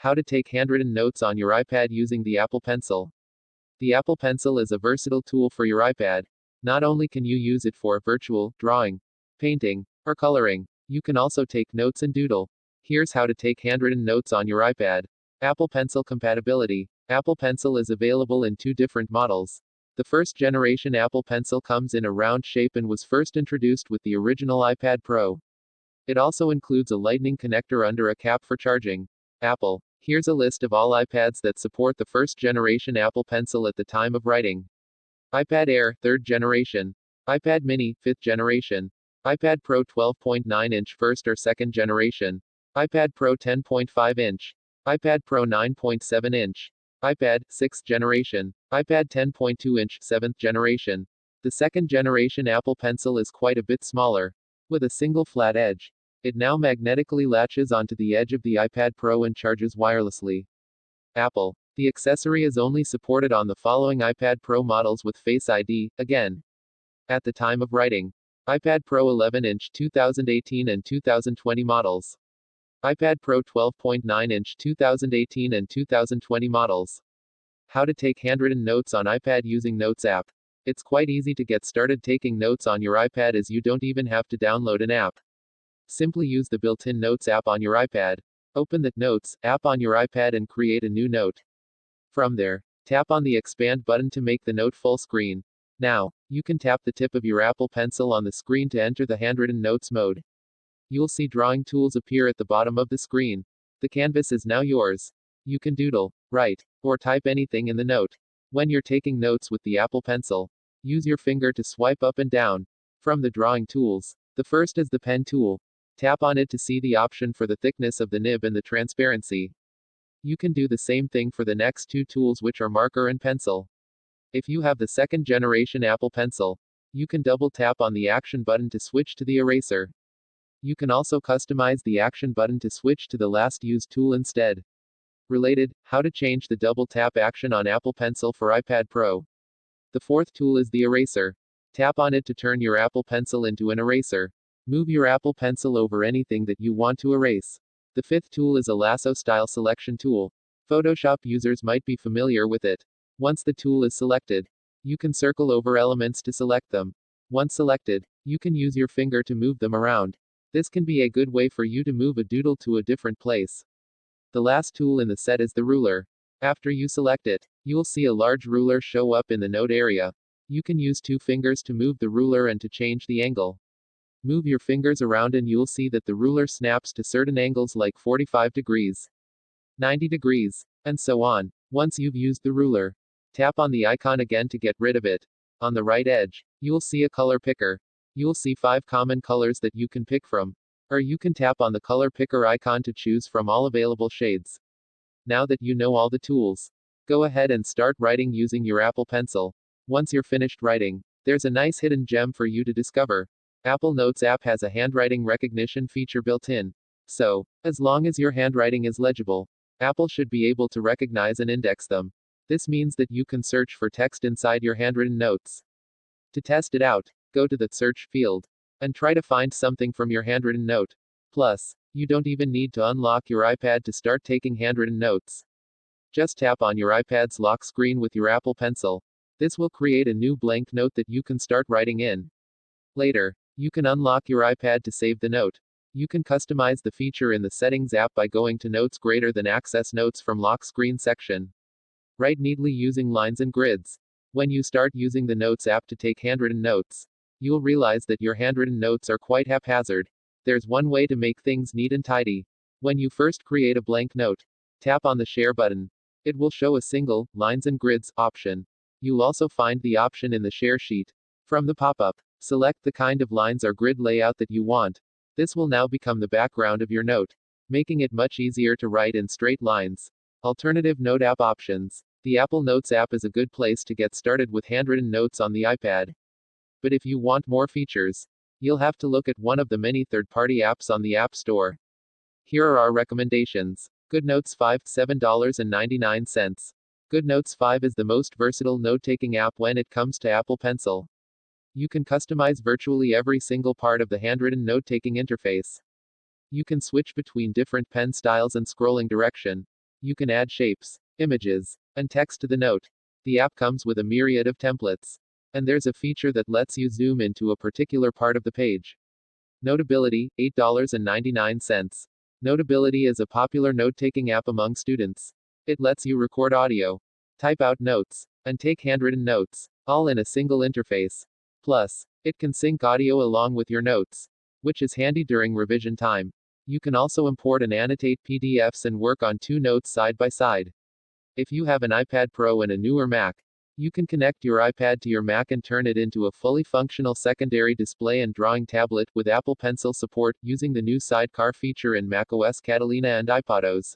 How to take handwritten notes on your iPad using the Apple Pencil. The Apple Pencil is a versatile tool for your iPad. Not only can you use it for virtual, drawing, painting, or coloring, you can also take notes and doodle. Here's how to take handwritten notes on your iPad. Apple Pencil compatibility. Apple Pencil is available in two different models. The first generation Apple Pencil comes in a round shape and was first introduced with the original iPad Pro. It also includes a lightning connector under a cap for charging. Apple. Here's a list of all iPads that support the first generation Apple Pencil at the time of writing. iPad Air, 3rd generation. iPad Mini, 5th generation. iPad Pro 12.9-inch 1st or 2nd generation. iPad Pro 10.5-inch. iPad Pro 9.7-inch. iPad, 6th generation. iPad 10.2-inch, 7th generation. The 2nd generation Apple Pencil is quite a bit smaller, with a single flat edge. It now magnetically latches onto the edge of the iPad Pro and charges wirelessly. Apple. The accessory is only supported on the following iPad Pro models with Face ID, again. At the time of writing. iPad Pro 11-inch 2018 and 2020 models. iPad Pro 12.9-inch 2018 and 2020 models. How to take handwritten notes on iPad using Notes app. It's quite easy to get started taking notes on your iPad as you don't even have to download an app. Simply use the built-in Notes app on your iPad. Open the Notes app on your iPad and create a new note. From there, tap on the expand button to make the note full screen. Now, you can tap the tip of your Apple Pencil on the screen to enter the handwritten notes mode. You'll see drawing tools appear at the bottom of the screen. The canvas is now yours. You can doodle, write, or type anything in the note. When you're taking notes with the Apple Pencil, use your finger to swipe up and down. From the drawing tools, the first is the pen tool. Tap on it to see the option for the thickness of the nib and the transparency. You can do the same thing for the next two tools, which are marker and pencil. If you have the 2nd generation Apple Pencil, you can double tap on the action button to switch to the eraser. You can also customize the action button to switch to the last used tool instead. Related, how to change the double tap action on Apple Pencil for iPad Pro. The 4th tool is the eraser. Tap on it to turn your Apple Pencil into an eraser. Move your Apple Pencil over anything that you want to erase. The 5th tool is a lasso style selection tool. Photoshop users might be familiar with it. Once the tool is selected, you can circle over elements to select them. Once selected, you can use your finger to move them around. This can be a good way for you to move a doodle to a different place. The last tool in the set is the ruler. After you select it, you'll see a large ruler show up in the note area. You can use 2 fingers to move the ruler and to change the angle. Move your fingers around and you'll see that the ruler snaps to certain angles like 45 degrees, 90 degrees, and so on. Once you've used the ruler, tap on the icon again to get rid of it. On the right edge, you'll see a color picker. You'll see 5 common colors that you can pick from. Or you can tap on the color picker icon to choose from all available shades. Now that you know all the tools, go ahead and start writing using your Apple Pencil. Once you're finished writing, there's a nice hidden gem for you to discover. Apple Notes app has a handwriting recognition feature built in. So, as long as your handwriting is legible, Apple should be able to recognize and index them. This means that you can search for text inside your handwritten notes. To test it out, go to the search field and try to find something from your handwritten note. Plus, you don't even need to unlock your iPad to start taking handwritten notes. Just tap on your iPad's lock screen with your Apple Pencil. This will create a new blank note that you can start writing in. Later, you can unlock your iPad to save the note. You can customize the feature in the Settings app by going to Notes greater than Access Notes from Lock Screen section. Write neatly using lines and grids. When you start using the Notes app to take handwritten notes, you'll realize that your handwritten notes are quite haphazard. There's one way to make things neat and tidy. When you first create a blank note, tap on the Share button. It will show a single, lines and grids, option. You'll also find the option in the Share sheet. From the pop-up, select the kind of lines or grid layout that you want. This will now become the background of your note, making it much easier to write in straight lines. Alternative Note app options. The Apple Notes app is a good place to get started with handwritten notes on the iPad. But if you want more features, you'll have to look at one of the many third-party apps on the App Store. Here are our recommendations. GoodNotes 5, $7.99. GoodNotes 5 is the most versatile note-taking app when it comes to Apple Pencil. You can customize virtually every single part of the handwritten note-taking interface. You can switch between different pen styles and scrolling direction. You can add shapes, images, and text to the note. The app comes with a myriad of templates. And there's a feature that lets you zoom into a particular part of the page. Notability, $8.99. Notability is a popular note-taking app among students. It lets you record audio, type out notes, and take handwritten notes, all in a single interface. Plus, it can sync audio along with your notes, which is handy during revision time. You can also import and annotate PDFs and work on two notes side by side. If you have an iPad Pro and a newer Mac, you can connect your iPad to your Mac and turn it into a fully functional secondary display and drawing tablet with Apple Pencil support using the new Sidecar feature in macOS Catalina and iPadOS.